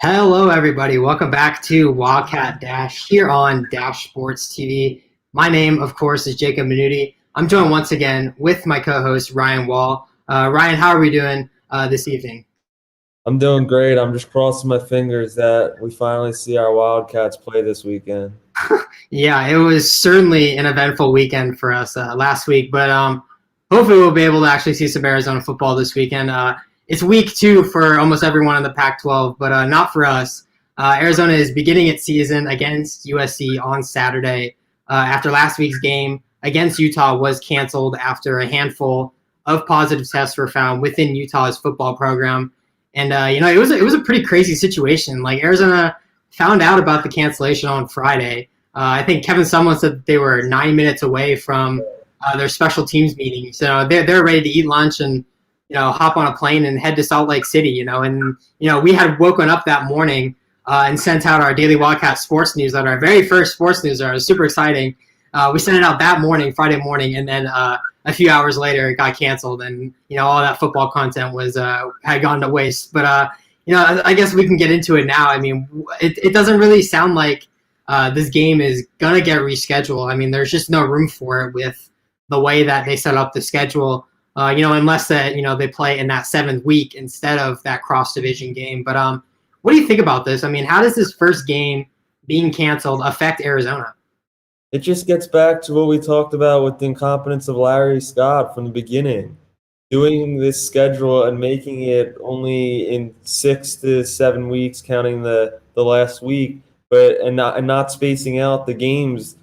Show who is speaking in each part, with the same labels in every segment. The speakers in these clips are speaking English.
Speaker 1: Hello, everybody. Welcome back to Wildcat Dash here on Dash Sports TV. My name, of course, is Jacob Mennuti. I'm joined once again with my co-host, Ryan Wall. Ryan, how are we doing this evening?
Speaker 2: I'm doing great. I'm just crossing my fingers that we finally see our Wildcats play this weekend.
Speaker 1: Yeah, it was certainly an eventful weekend for us last week, but hopefully we'll be able to actually see some Arizona football this weekend. It's week 2 for almost everyone in the Pac-12, but not for us. Arizona is beginning its season against USC on Saturday after last week's game against Utah was canceled after a handful of positive tests were found within Utah's football program. And it was a pretty crazy situation. Like, Arizona found out about the cancellation on Friday. I think Kevin Sumlin said that they were 9 minutes away from their special teams meeting, so they're ready to eat lunch and hop on a plane and head to Salt Lake City. And we had woken up that morning and sent out our daily Wildcat sports newsletter, our very first sports newsletter. It was super exciting. We sent it out that morning, Friday morning, and then a few hours later it got canceled, and all that football content was had gone to waste. But I guess we can get into it now. I mean, it doesn't really sound like this game is gonna get rescheduled. I mean, there's just no room for it with the way that they set up the schedule. Unless that they play in that 7th week instead of that cross division game. But what do you think about this? I mean, how does this first game being canceled affect Arizona?
Speaker 2: It just gets back to what we talked about with the incompetence of Larry Scott from the beginning. Doing this schedule and making it only in 6 to 7 weeks, counting the last week, and not spacing out the games.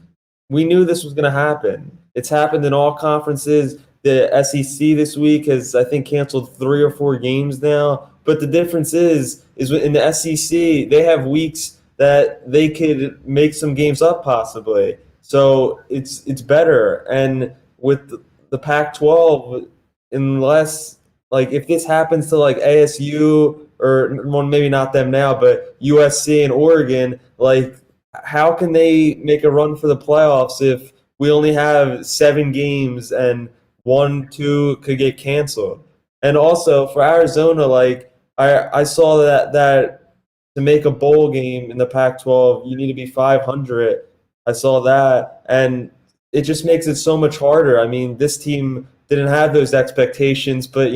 Speaker 2: We knew this was going to happen. It's happened in all conferences. The SEC this week has, I think, canceled 3 or 4 games now. But the difference is in the SEC, they have weeks that they could make some games up possibly. So it's better. And with the Pac-12, unless, like, if this happens to, like, ASU or, well, maybe not them now, but USC and Oregon, like, how can they make a run for the playoffs if we only have 7 games and 1, 2 could get canceled? And also for Arizona, like I saw that to make a bowl game in the Pac-12, you need to be 500. I saw that, and it just makes it so much harder. I mean, this team didn't have those expectations, but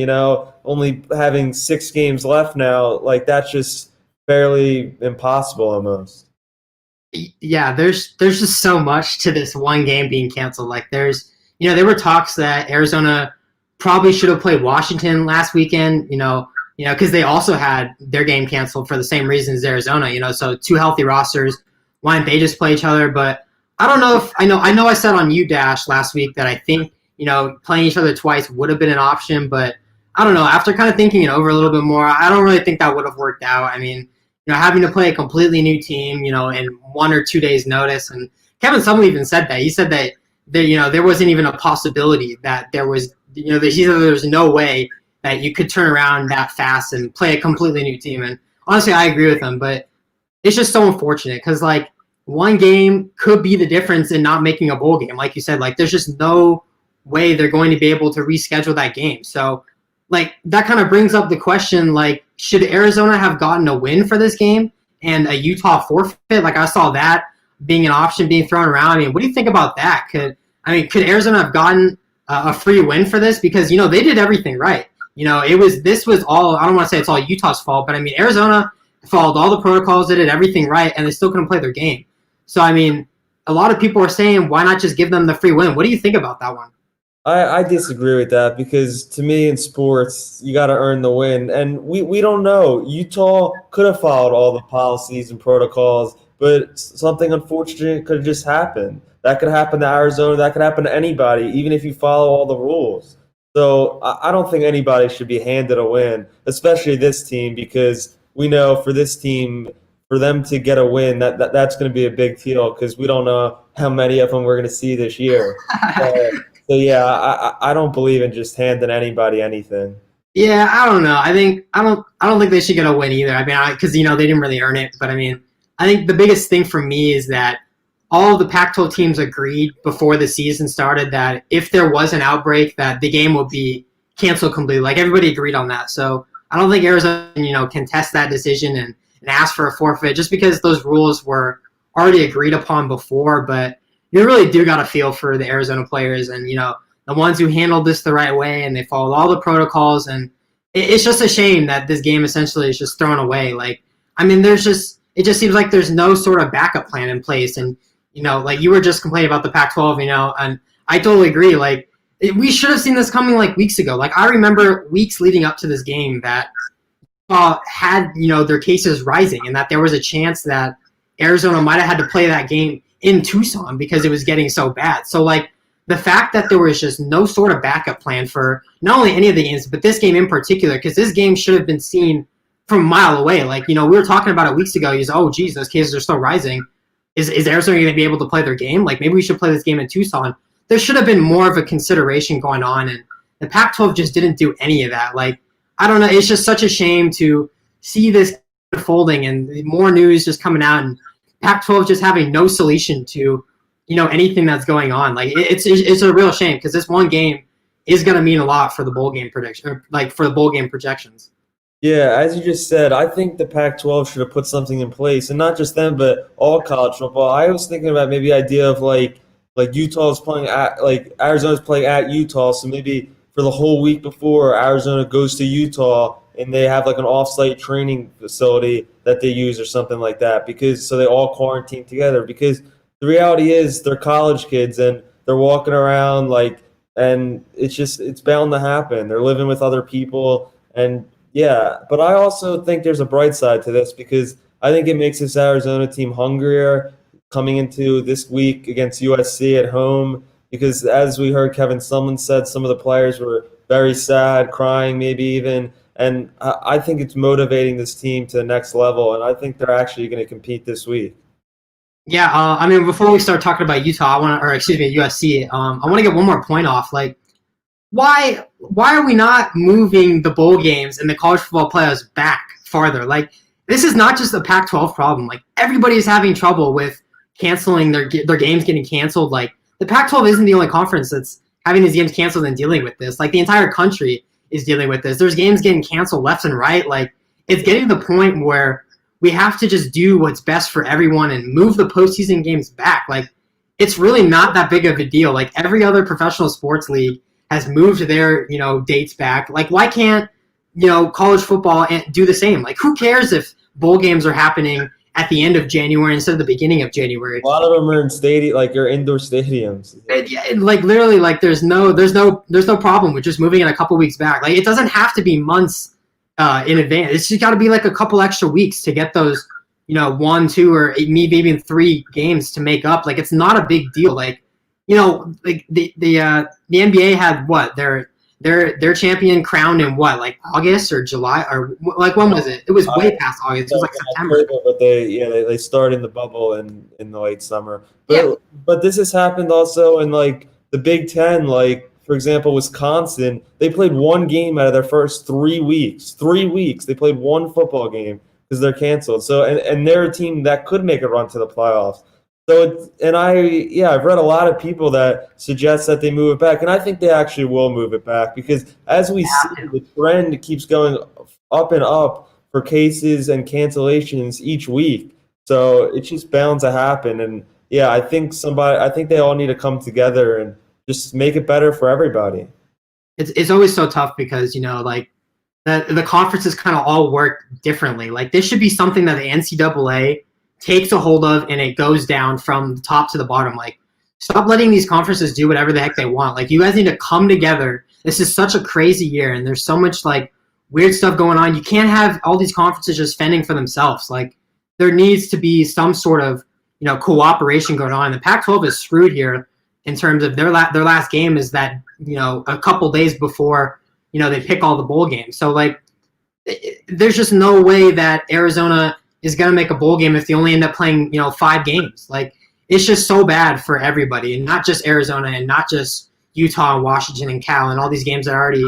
Speaker 2: only having 6 games left now, like, that's just fairly impossible almost.
Speaker 1: Yeah, there's just so much to this one game being canceled. Like, there were talks that Arizona probably should have played Washington last weekend, because they also had their game canceled for the same reason as Arizona, so 2 healthy rosters. Why didn't they just play each other? But I don't know if I know I said on Dash last week that I think, playing each other twice would have been an option, but I don't know. After kind of thinking it over a little bit more, I don't really think that would have worked out. I mean, having to play a completely new team, in 1 or 2 days' notice. And Kevin Sumlin even said that. He said that there wasn't even a possibility that there was, he said there was no way that you could turn around that fast and play a completely new team. And honestly, I agree with him, but it's just so unfortunate because, like, one game could be the difference in not making a bowl game. Like you said, like, there's just no way they're going to be able to reschedule that game. So, like, that kind of brings up the question, like, should Arizona have gotten a win for this game and a Utah forfeit? Like, I saw that being an option being thrown around. I mean, what do you think about that? Could Arizona have gotten a free win for this? Because, they did everything right. This was all, I don't want to say it's all Utah's fault, but I mean, Arizona followed all the protocols, they did everything right, and they still couldn't play their game. So, I mean, a lot of people are saying, why not just give them the free win? What do you think about that one?
Speaker 2: I disagree with that because, to me, in sports, you got to earn the win. And we don't know. Utah could have followed all the policies and protocols, but something unfortunate could have just happened. That could happen to Arizona. That could happen to anybody, even if you follow all the rules. So I don't think anybody should be handed a win, especially this team, because we know for this team, for them to get a win, that's going to be a big deal because we don't know how many of them we're going to see this year. So yeah, I don't believe in just handing anybody anything.
Speaker 1: Yeah, I don't know. I don't think they should get a win either. I mean, because they didn't really earn it. But I mean, I think the biggest thing for me is that all of the Pac-12 teams agreed before the season started that if there was an outbreak, that the game would be canceled completely. Like, everybody agreed on that. So I don't think Arizona, can test that decision. And and ask for a forfeit just because those rules were already agreed upon before. But you really do got to feel for the Arizona players and, the ones who handled this the right way and they followed all the protocols. And it's just a shame that this game essentially is just thrown away. Like, I mean, it just seems like there's no sort of backup plan in place. And, like you were just complaining about the Pac-12, and I totally agree. Like, we should have seen this coming like weeks ago. Like, I remember weeks leading up to this game that had, their cases rising and that there was a chance that Arizona might have had to play that game in Tucson because it was getting so bad. So, like, the fact that there was just no sort of backup plan for not only any of the games, but this game in particular, because this game should have been seen from a mile away. Like, we were talking about it weeks ago. He's, oh, geez, those cases are still rising. Is Arizona going to be able to play their game? Like, maybe we should play this game in Tucson. There should have been more of a consideration going on, and the Pac-12 just didn't do any of that. Like, I don't know. It's just such a shame to see this unfolding and more news just coming out and Pac-12 just having no solution to, anything that's going on. Like, it's a real shame because this one game is going to mean a lot for the bowl game prediction, or like for the bowl game projections.
Speaker 2: Yeah, as you just said, I think the Pac-12 should have put something in place, and not just them, but all college football. I was thinking about maybe the idea of like Utah's playing at Arizona's playing at Utah, so maybe for the whole week before Arizona goes to Utah and they have like an off-site training facility that they use or something like that, because so they all quarantine together. Because the reality is they're college kids and they're walking around and it's bound to happen. They're living with other people and. Yeah, but I also think there's a bright side to this because I think it makes this Arizona team hungrier coming into this week against USC at home because as we heard Kevin Sumlin said, some of the players were very sad, crying maybe even, and I think it's motivating this team to the next level, and I think they're actually going to compete this week.
Speaker 1: Yeah, I mean, before we start talking about USC, I want to get one more point off. Like, why are we not moving the bowl games and the college football playoffs back farther? Like, this is not just a Pac-12 problem. Like, everybody is having trouble with canceling their games getting canceled. Like, the Pac-12 isn't the only conference that's having these games canceled and dealing with this. Like, the entire country is dealing with this. There's games getting canceled left and right. Like, it's getting to the point where we have to just do what's best for everyone and move the postseason games back. Like, it's really not that big of a deal. Like, every other professional sports league has moved their, dates back. Like, why can't, college football do the same? Like, who cares if bowl games are happening at the end of January instead of the beginning of January?
Speaker 2: A lot of them are in indoor stadiums.
Speaker 1: Like, literally, like, there's no problem with just moving it a couple weeks back. Like, it doesn't have to be months in advance. It's just got to be like a couple extra weeks to get those, 1, 2, or maybe even 3 games to make up. Like, it's not a big deal. Like, like the NBA had what their champion crowned in what, like August or July, or like when was it? It was way past August. It was like September.
Speaker 2: But they start in the bubble in the late summer. But this has happened also in like the Big Ten. Like, for example, Wisconsin, they played one game out of their first 3 weeks. 3 weeks they played one football game because they're canceled. So and they're a team that could make a run to the playoffs. So I've read a lot of people that suggest that they move it back, and I think they actually will move it back because as we see, the trend keeps going up and up for cases and cancellations each week. So it's just bound to happen, and I think they all need to come together and just make it better for everybody.
Speaker 1: It's always so tough because like the conferences kind of all work differently. Like, this should be something that the NCAA takes a hold of and it goes down from the top to the bottom. Like, stop letting these conferences do whatever the heck they want. Like, you guys need to come together. This is such a crazy year and there's so much like weird stuff going on. You can't have all these conferences just fending for themselves. Like, there needs to be some sort of cooperation going on. And the Pac-12 is screwed here in terms of their last game is that a couple days before they pick all the bowl games. So like, there's just no way that Arizona is going to make a bowl game if they only end up playing, 5 games. Like, it's just so bad for everybody, and not just Arizona and not just Utah and Washington and Cal and all these games that are already,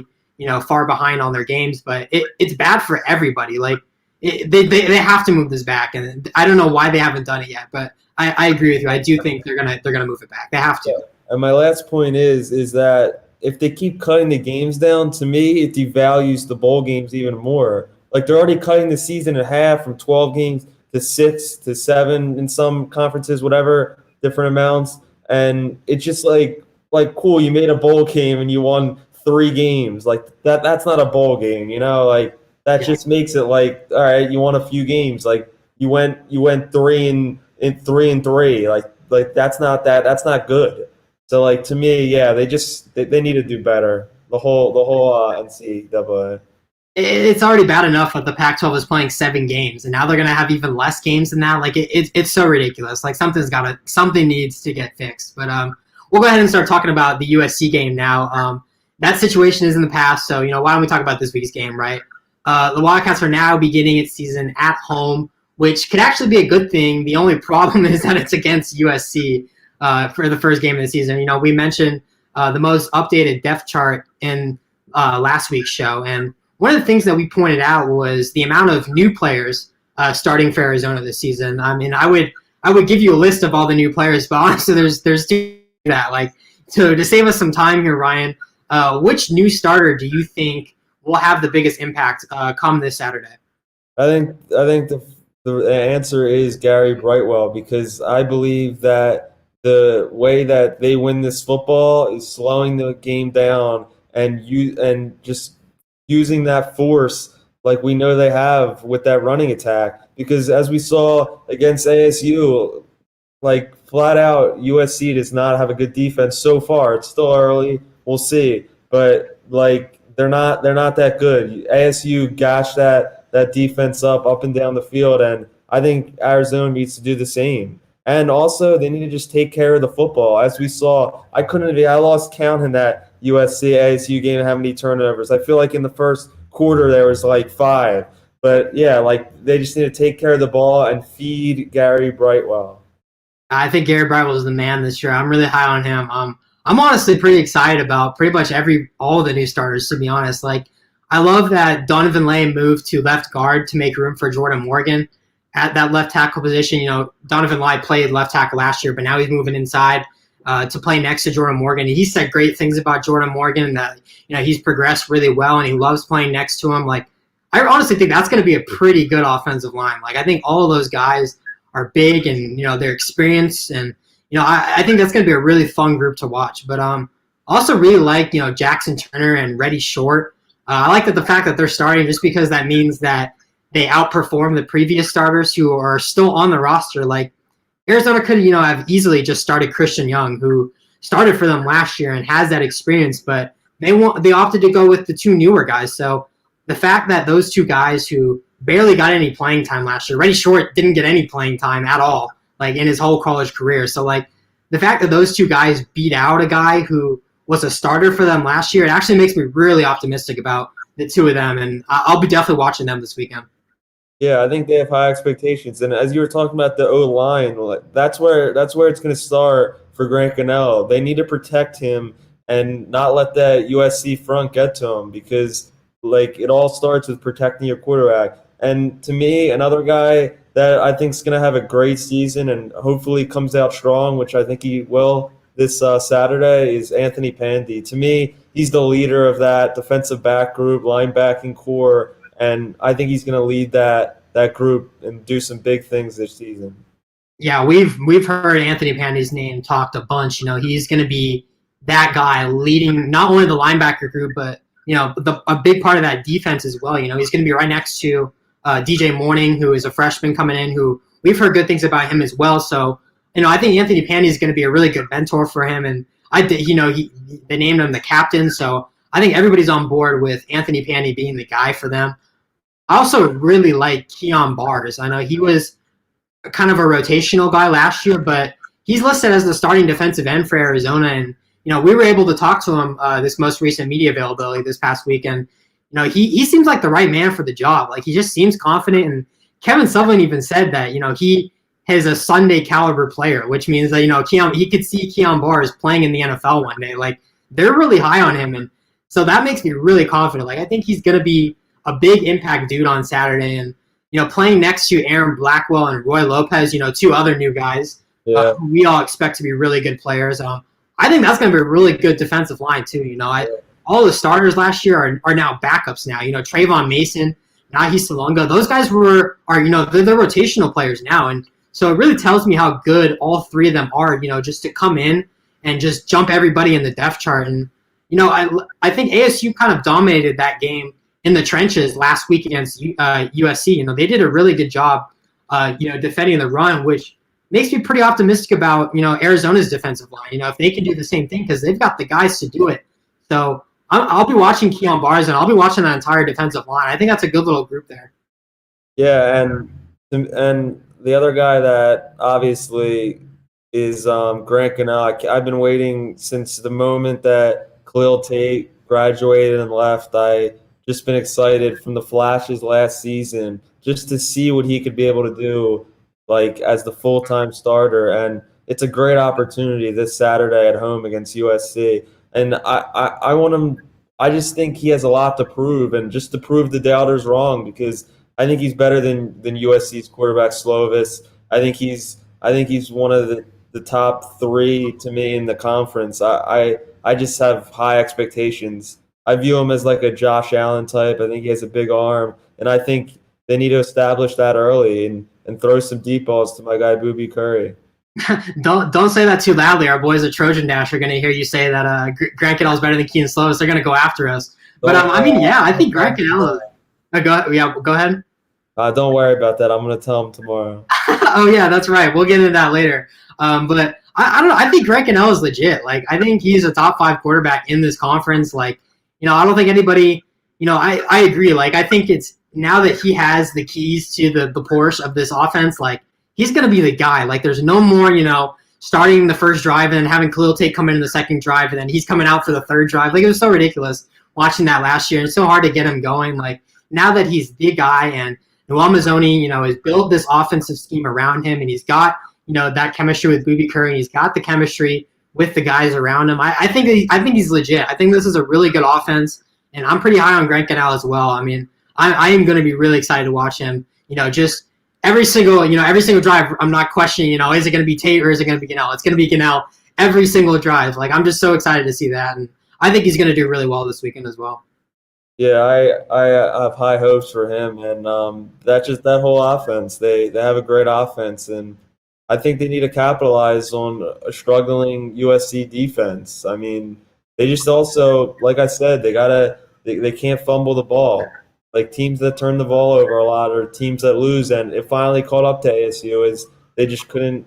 Speaker 1: far behind on their games. But it's bad for everybody. Like, they have to move this back, and I don't know why they haven't done it yet. But I agree with you. I do think they're gonna move it back. They have to.
Speaker 2: And my last point is that if they keep cutting the games down, to me, it devalues the bowl games even more. Like they're already cutting the season in half from 12 games to 6 to 7 in some conferences, whatever different amounts. And it's just like cool, you made a bowl game and you won 3 games. Like that's not a bowl game, like that
Speaker 1: Yeah.
Speaker 2: just makes it like, all right, you won a few games. Like you went 3-3. Like that's not good. So like to me, yeah, they need to do better. The whole NCAA.
Speaker 1: It's already bad enough that the Pac-12 is playing 7 games, and now they're going to have even less games than that. Like it's so ridiculous. Like something needs to get fixed. But we'll go ahead and start talking about the USC game now. That situation is in the past, so why don't we talk about this week's game, right? The Wildcats are now beginning its season at home, which could actually be a good thing. The only problem is that it's against USC for the first game of the season. We mentioned the most updated depth chart in last week's show, and one of the things that we pointed out was the amount of new players starting for Arizona this season. I mean, I would give you a list of all the new players, but honestly, there's too that. Like, to save us some time here, Ryan, which new starter do you think will have the biggest impact come this Saturday?
Speaker 2: I think the answer is Gary Brightwell, because I believe that the way that they win this football is slowing the game down and just using that force like we know they have with that running attack. Because as we saw against ASU, like flat out, USC does not have a good defense so far. It's still early. We'll see. But like they're not that good. ASU gashed that defense up and down the field, and I think Arizona needs to do the same. And also, they need to just take care of the football. As we saw, I lost count in that USC ASU game how many turnovers. I feel like in the first quarter there was like 5. But yeah, like they just need to take care of the ball and feed Gary Brightwell.
Speaker 1: I think Gary Brightwell is the man this year. I'm really high on him. I'm honestly pretty excited about pretty much all the new starters, to be honest. Like, I love that Donovan Lane moved to left guard to make room for Jordan Morgan at that left tackle position. Donovan Lane played left tackle last year, but now he's moving inside to play next to Jordan Morgan. He said great things about Jordan Morgan, that he's progressed really well and he loves playing next to him. Like, I honestly think that's going to be a pretty good offensive line. Like, I think all of those guys are big and they're experienced, and I think that's going to be a really fun group to watch. But I also really like Jackson Turner and Reddy Short. I like the fact that they're starting, just because that means that they outperform the previous starters who are still on the roster. Like, Arizona could have easily just started Christian Young, who started for them last year and has that experience, but they opted to go with the 2 newer guys. So the fact that those 2 guys who barely got any playing time last year, Reddy Short didn't get any playing time at all, like in his whole college career. So like the fact that those 2 guys beat out a guy who was a starter for them last year, it actually makes me really optimistic about the 2 of them, and I'll be definitely watching them this weekend.
Speaker 2: Yeah, I think they have high expectations. And as you were talking about the O-line, that's where it's going to start for Grant Gunnell. They need to protect him and not let that USC front get to him, because like it all starts with protecting your quarterback. And to me, another guy that I think is going to have a great season and hopefully comes out strong, which I think he will this Saturday, is Anthony Pandy. To me, he's the leader of that defensive back group, linebacking core, and I think he's going to lead that group and do some big things this season.
Speaker 1: Yeah, we've heard Anthony Pandy's name talked a bunch. He's going to be that guy leading not only the linebacker group, but a big part of that defense as well. He's going to be right next to DJ Mourning, who is a freshman coming in, who we've heard good things about him as well. So I think Anthony Pandy is going to be a really good mentor for him, and they named him the captain. So I think everybody's on board with Anthony Pandy being the guy for them. I also really like Keon Bars. I know he was kind of a rotational guy last year, but he's listed as the starting defensive end for Arizona. And, we were able to talk to him this most recent media availability this past weekend. He seems like the right man for the job. Like, he just seems confident. And Kevin Sutherland even said that, he is a Sunday caliber player, which means that, he could see Keon Bars playing in the NFL one day. Like, they're really high on him. And so that makes me really confident. Like, I think he's going to be a big impact dude on Saturday. And, playing next to Aaron Blackwell and Roy Lopez, 2 other new guys who we all expect to be really good players. I think that's going to be a really good defensive line too. All the starters last year are now backups now. Trayvon Mason Nahi Salonga. Those guys they're rotational players now, and so it really tells me how good all three of them are. Just to come in and just jump everybody in the depth chart. And I think ASU kind of dominated that game in the trenches last week against USC. They did a really good job, defending the run, which makes me pretty optimistic about Arizona's defensive line. If they can do the same thing, because they've got the guys to do it. So I'll be watching Keon Barnes, and I'll be watching that entire defensive line. I think that's a good little group there.
Speaker 2: Yeah, and the other guy that obviously is Grant Cannell. I've been waiting since the moment that Khalil Tate graduated and left. I just been excited from the flashes last season just to see what he could be able to do, like as the full-time starter. And it's a great opportunity this Saturday at home against USC. And I want him. I just think he has a lot to prove, and just to prove the doubters wrong, because I think he's better than USC's quarterback Slovis. I think he's one of the top three to me in the conference. I just have high expectations. I view him as like a Josh Allen type. I think he has a big arm, and I think they need to establish that early and throw some deep balls to my guy Booby Curry.
Speaker 1: Don't say that too loudly. Our boys at Trojan Dash are going to hear you say that Grant Cannell is better than Kean Slovis. They're going to go after us. But I think Grant Cannell. Go ahead.
Speaker 2: Don't worry about that. I'm going to tell him tomorrow.
Speaker 1: Oh yeah, that's right. We'll get into that later. But I don't know. I think Grant Cannell is legit. Like, I think he's a top 5 quarterback in this conference. Like, I don't think anybody. I agree. Like, I think it's now that he has the keys to the Porsche of this offense. Like, he's going to be the guy. Like, there's no more, starting the first drive and then having Khalil Tate come in the second drive and then he's coming out for the third drive. Like, it was so ridiculous watching that last year. And it's so hard to get him going. Like, now that he's the guy and Noel Mazzoni, has built this offensive scheme around him, and he's got, that chemistry with Booby Curry, and he's got the chemistry with the guys around him. I think he's legit. I think this is a really good offense, and I'm pretty high on Grant Cannell as well. I mean, I am going to be really excited to watch him. Just every single drive, I'm not questioning, is it going to be Tate or is it going to be Cannell? It's going to be Cannell every single drive. Like, I'm just so excited to see that, and I think he's going to do really well this weekend as well.
Speaker 2: Yeah, I have high hopes for him, and that whole offense. They have a great offense, and I think they need to capitalize on a struggling USC defense. I mean, they just also, like I said, they can't fumble the ball. Like, teams that turn the ball over a lot are teams that lose, and it finally caught up to ASU is they just couldn't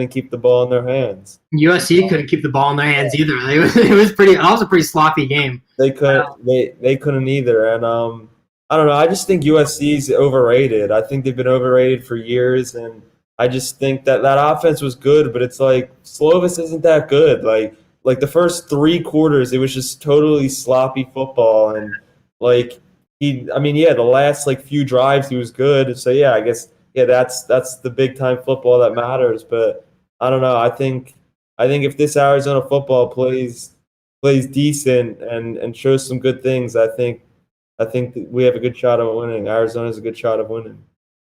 Speaker 2: keep the ball in their hands.
Speaker 1: USC couldn't keep the ball in their hands either. That was a pretty sloppy game.
Speaker 2: They couldn't either, and I don't know. I just think USC's overrated. I think they've been overrated for years, and I just think that offense was good, but it's like Slovis isn't that good. Like the first 3 quarters, it was just totally sloppy football, and like the last few drives he was good. So yeah, I guess that's the big time football that matters. But I don't know. I think if this Arizona football plays decent and shows some good things, I think that we have a good shot of winning. Arizona's a good shot of winning.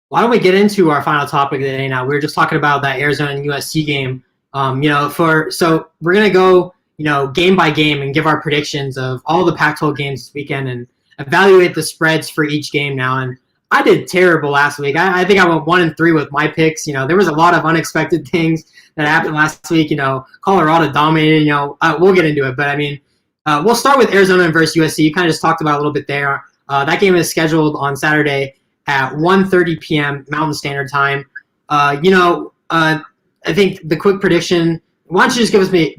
Speaker 1: Why don't we get into our final topic today now? We were just talking about that Arizona and USC game. So we're going to go, game by game and give our predictions of all the Pac-12 games this weekend and evaluate the spreads for each game now. And I did terrible last week. I think I went 1-3 with my picks. There was a lot of unexpected things that happened last week. Colorado dominated. We'll get into it, but I mean, we'll start with Arizona versus USC. You kind of just talked about it a little bit there. That game is scheduled on Saturday at 1:30 p.m. Mountain Standard Time. I think the quick prediction. Why don't you just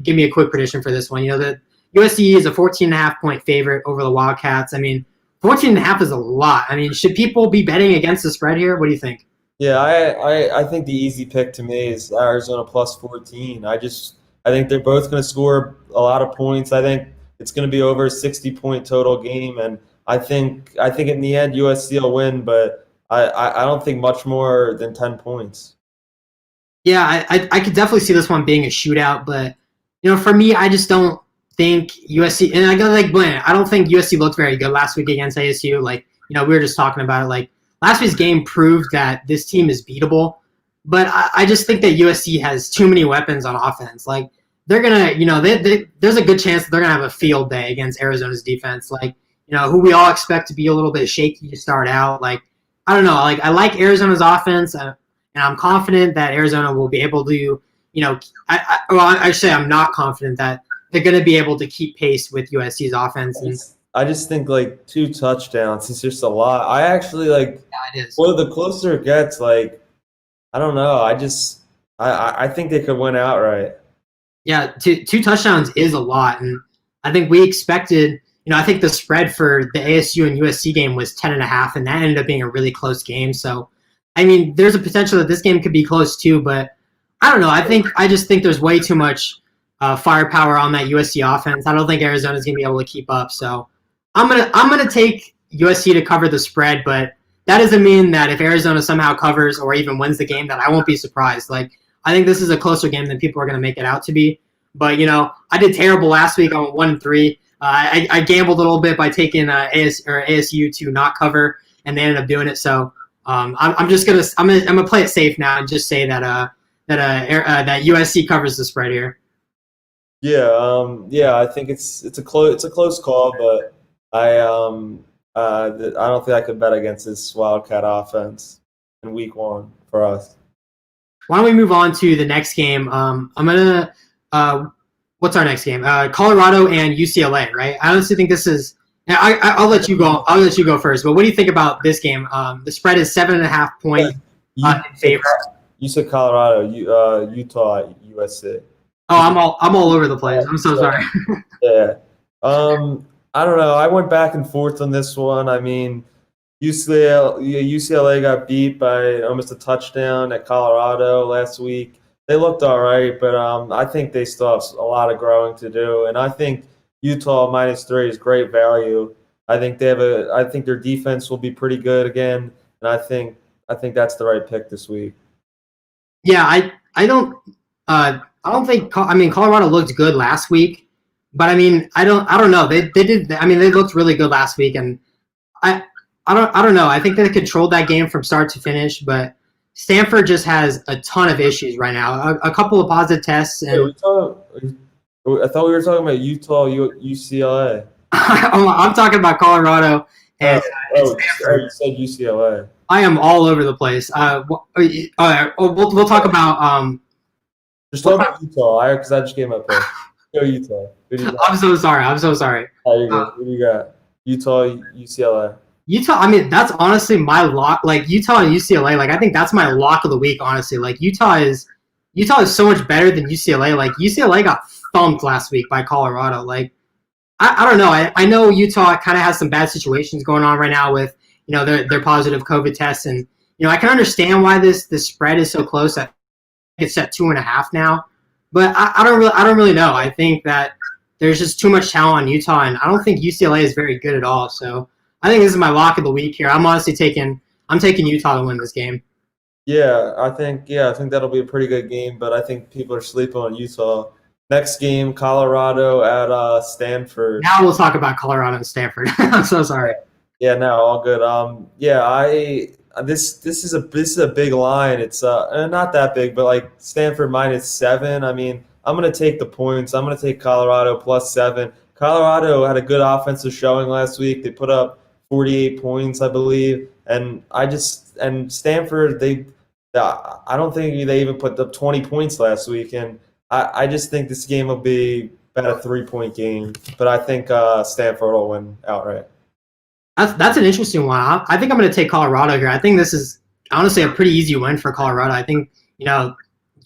Speaker 1: give me a quick prediction for this one? The USC is a 14.5 point favorite over the Wildcats. I mean, 14.5 is a lot. I mean, should people be betting against the spread here? What do you think?
Speaker 2: Yeah, I think the easy pick to me is Arizona plus 14. I think they're both going to score a lot of points. I think it's going to be over a 60-point total game, and I think in the end USC will win, but I don't think much more than 10 points.
Speaker 1: Yeah, I could definitely see this one being a shootout, but for me, I just don't think USC, and I go like Blaine, I don't think USC looked very good last week against ASU. We were just talking about it. Like, last week's game proved that this team is beatable, but I just think that USC has too many weapons on offense. Like, they're gonna, there's a good chance that they're gonna have a field day against Arizona's defense. Like, who we all expect to be a little bit shaky to start out. Like, I don't know. Like, I like Arizona's offense, and I'm confident that Arizona will be able to, I say I'm not confident that they're going to be able to keep pace with USC's offense. And
Speaker 2: I just think like 2 touchdowns is just a lot. I actually like.
Speaker 1: yeah, it is.
Speaker 2: Well, the closer it gets, like I don't know. I think they could win outright.
Speaker 1: Yeah, two touchdowns is a lot, and I think we expected. I think the spread for the ASU and USC game was 10.5, and that ended up being a really close game. So, I mean, there's a potential that this game could be close too, but I don't know. I just think there's way too much firepower on that USC offense. I don't think Arizona's gonna be able to keep up. So, I'm gonna take USC to cover the spread, but that doesn't mean that if Arizona somehow covers or even wins the game, that I won't be surprised. Like, I think this is a closer game than people are gonna make it out to be. But I did terrible last week. I went 1-3. I gambled a little bit by taking ASU to not cover, and they ended up doing it. So I'm just gonna play it safe now and just say that USC covers the spread here.
Speaker 2: Yeah, I think it's a close call, but I don't think I could bet against this Wildcat offense in week 1 for us.
Speaker 1: Why don't we move on to the next game? I'm gonna. What's our next game? Colorado and UCLA, right? I honestly think this is. I'll let you go. I'll let you go first. But what do you think about this game? The spread is 7.5 point in favor.
Speaker 2: You said Colorado, Utah, USC.
Speaker 1: Oh, I'm all over the place. I'm so sorry.
Speaker 2: Yeah. I don't know. I went back and forth on this one. I mean, UCLA got beat by almost a touchdown at Colorado last week. They looked all right, but I think they still have a lot of growing to do. And I think Utah -3 is great value. I think their defense will be pretty good again, and I think that's the right pick this week.
Speaker 1: Yeah, I don't think. I mean, Colorado looked good last week, but I mean, I don't know. They did. I mean, they looked really good last week, and I don't know. I think they controlled that game from start to finish, but Stanford just has a ton of issues right now. A couple of positive tests, and
Speaker 2: I thought we were talking about Utah, UCLA.
Speaker 1: I'm talking about Colorado and
Speaker 2: you said UCLA.
Speaker 1: I am all over the place. We'll talk about.
Speaker 2: Just talk about Utah, because I just gave my pick. Go Utah.
Speaker 1: I'm so sorry.
Speaker 2: Oh, you're good. Who do you got? Utah, UCLA.
Speaker 1: Utah, I mean, that's honestly my lock. Like, Utah and UCLA, like, I think that's my lock of the week, honestly. Like, Utah is so much better than UCLA. Like, UCLA got thumped last week by Colorado. Like, I don't know. I know Utah kind of has some bad situations going on right now with, their positive COVID tests. And, I can understand why this spread is so close. It's at 2.5 now. But I don't really know. I think that there's just too much talent on Utah, and I don't think UCLA is very good at all. So I think this is my lock of the week here. I'm honestly taking Utah to win this game.
Speaker 2: Yeah, I think that'll be a pretty good game, but I think people are sleeping on Utah. Next game, Colorado at Stanford.
Speaker 1: Now we'll talk about Colorado and Stanford. I'm so sorry.
Speaker 2: Yeah, no, all good. This is a big line. It's not that big, but like Stanford -7. I mean, I'm gonna take the points. I'm gonna take Colorado +7. Colorado had a good offensive showing last week. They put up 48 points, I believe, and Stanford, I don't think they even put up 20 points last week, and I just think this game will be about a 3-point game, but I think Stanford will win outright.
Speaker 1: That's an interesting one. I think I'm going to take Colorado here. I think this is honestly a pretty easy win for Colorado. I think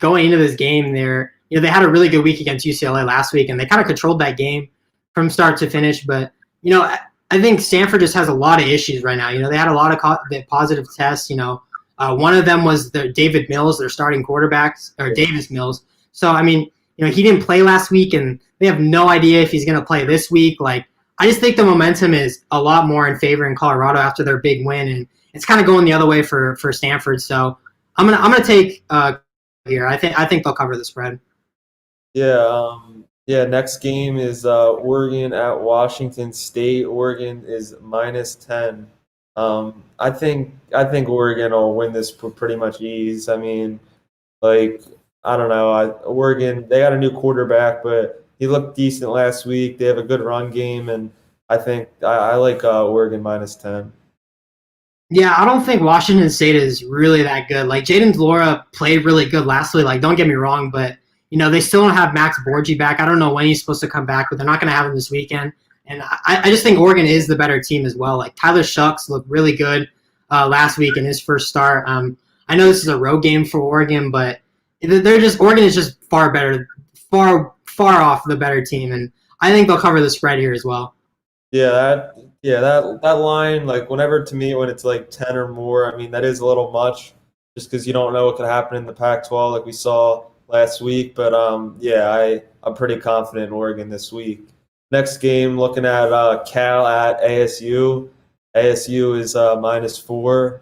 Speaker 1: going into this game, they had a really good week against UCLA last week, and they kind of controlled that game from start to finish. But I think Stanford just has a lot of issues right now. They had a lot of positive tests. One of them was David Mills, their starting quarterback, or Davis Mills. So I mean, he didn't play last week, and they have no idea if he's going to play this week. Like, I just think the momentum is a lot more in favor in Colorado after their big win, and it's kind of going the other way for Stanford. So I'm gonna take here. I think they'll cover the spread.
Speaker 2: Yeah. Next game is Oregon at Washington State. Oregon is -10. I think Oregon will win this pretty much ease. I mean, like, I don't know. Oregon, they got a new quarterback, but he looked decent last week. They have a good run game, and I think I like Oregon -10.
Speaker 1: Yeah, I don't think Washington State is really that good. Like Jaden Delora played really good last week. Like, don't get me wrong, but they still don't have Max Borgi back. I don't know when he's supposed to come back, but they're not going to have him this weekend. And I just think Oregon is the better team as well. Like Tyler Shucks looked really good last week in his first start. I know this is a road game for Oregon, but Oregon is just far better, far off the better team, and I think they'll cover the spread here as well.
Speaker 2: That line, like whenever to me when it's like 10 or more, I mean that is a little much, just because you don't know what could happen in the Pac-12 like we saw last week. But I'm pretty confident in Oregon this week. Next game, looking at Cal at ASU. ASU is -4.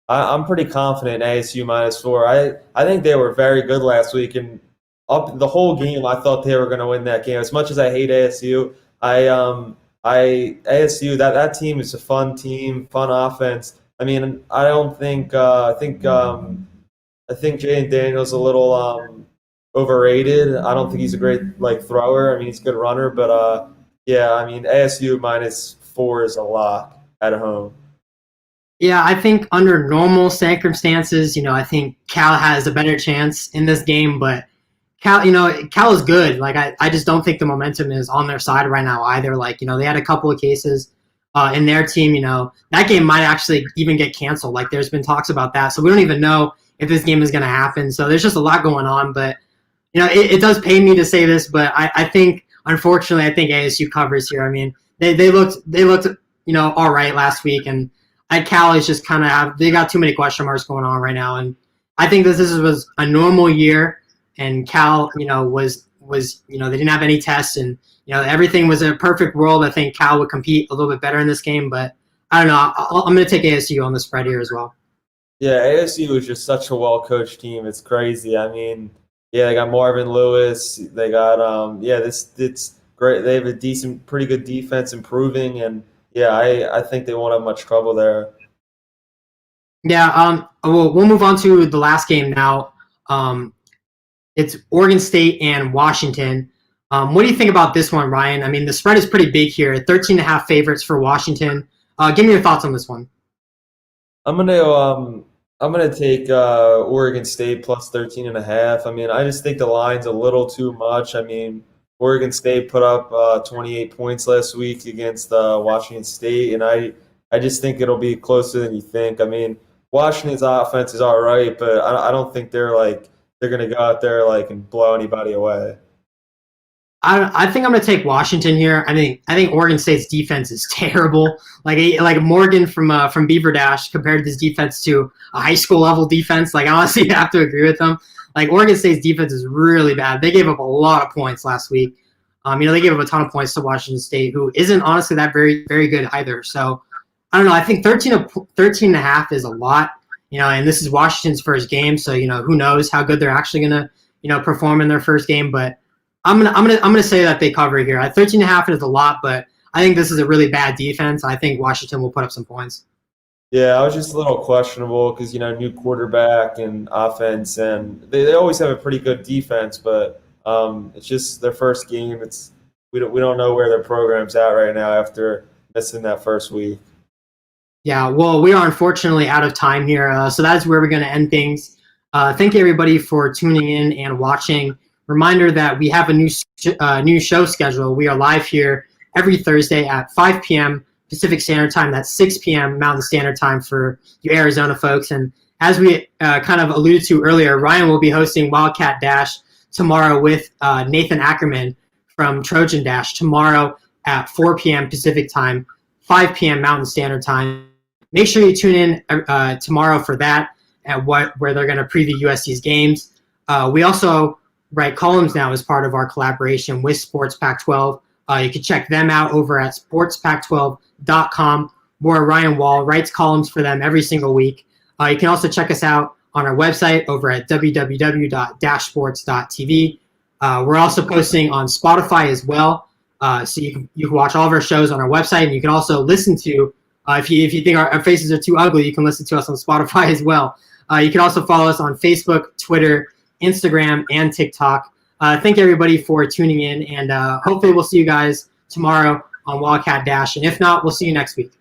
Speaker 2: I'm pretty confident in ASU -4. I think they were very good last week, and up the whole game I thought they were going to win that game. As much as I hate ASU, ASU, that team is a fun team, fun offense. I mean, I don't think I think Jaden Daniels a little overrated. I don't think he's a great thrower. I mean, he's a good runner, but I mean ASU -4 is a lock at home.
Speaker 1: Yeah, I think under normal circumstances, I think Cal has a better chance in this game, but Cal is good. Like I just don't think the momentum is on their side right now either. Like, they had a couple of cases in their team, that game might actually even get canceled. Like there's been talks about that. So we don't even know if this game is going to happen. So there's just a lot going on, but it does pain me to say this, but I think, unfortunately, I think ASU covers here. I mean, they looked, all right last week, and Cal is just kind of they got too many question marks going on right now. And I think this was a normal year. And Cal, was they didn't have any tests, and everything was a perfect world. I think Cal would compete a little bit better in this game, but I don't know. I'm going to take ASU on the spread here as well.
Speaker 2: Yeah, ASU is just such a well-coached team. It's crazy. I mean, they got Marvin Lewis. They got it's great. They have a pretty good defense, improving, and I think they won't have much trouble there.
Speaker 1: Yeah. We'll move on to the last game now. It's Oregon State and Washington. What do you think about this one, Ryan? I mean, the spread is pretty big here. 13.5 favorites for Washington. Give me your thoughts on this one.
Speaker 2: I'm gonna take Oregon State plus 13.5. I mean, I just think the line's a little too much. I mean, Oregon State put up 28 points last week against Washington State, and I just think it'll be closer than you think. I mean, Washington's offense is all right, but I don't think they're going to go out there and blow anybody away.
Speaker 1: I think I'm going to take Washington here. I think Oregon State's defense is terrible. Like Morgan from Beaver Dash compared this defense to a high school level defense. Like, honestly, I have to agree with them. Like, Oregon State's defense is really bad. They gave up a lot of points last week. They gave up a ton of points to Washington State, who isn't honestly that very, very good either. So I don't know. I think 13.5 is a lot. And this is Washington's first game, so who knows how good they're actually gonna perform in their first game. But I'm gonna say that they cover here. At 13.5 is a lot, but I think this is a really bad defense. I think Washington will put up some points.
Speaker 2: Yeah, I was just a little questionable because new quarterback and offense, and they always have a pretty good defense, but it's just their first game. We don't know where their program's at right now after missing that first week.
Speaker 1: Yeah, well, we are unfortunately out of time here, so that's where we're going to end things. Thank you, everybody, for tuning in and watching. Reminder that we have a new show schedule. We are live here every Thursday at 5 p.m. Pacific Standard Time. That's 6 p.m. Mountain Standard Time for you Arizona folks. And as we kind of alluded to earlier, Ryan will be hosting Wildcat Dash tomorrow with Nathan Ackerman from Trojan Dash tomorrow at 4 p.m. Pacific Time, 5 p.m. Mountain Standard Time. Make sure you tune in tomorrow for that, where they're going to preview USC's games. We also write columns now as part of our collaboration with Sports Pac-12. You can check them out over at sportspactwelve.com, where Ryan Wall writes columns for them every single week. You can also check us out on our website over at www.dashsports.tv. We're also posting on Spotify as well, so you can watch all of our shows on our website, and you can also listen to if you think our faces are too ugly, you can listen to us on Spotify as well. You can also follow us on Facebook, Twitter, Instagram, and TikTok. Thank everybody for tuning in, and hopefully we'll see you guys tomorrow on Wildcat Dash. And if not, we'll see you next week.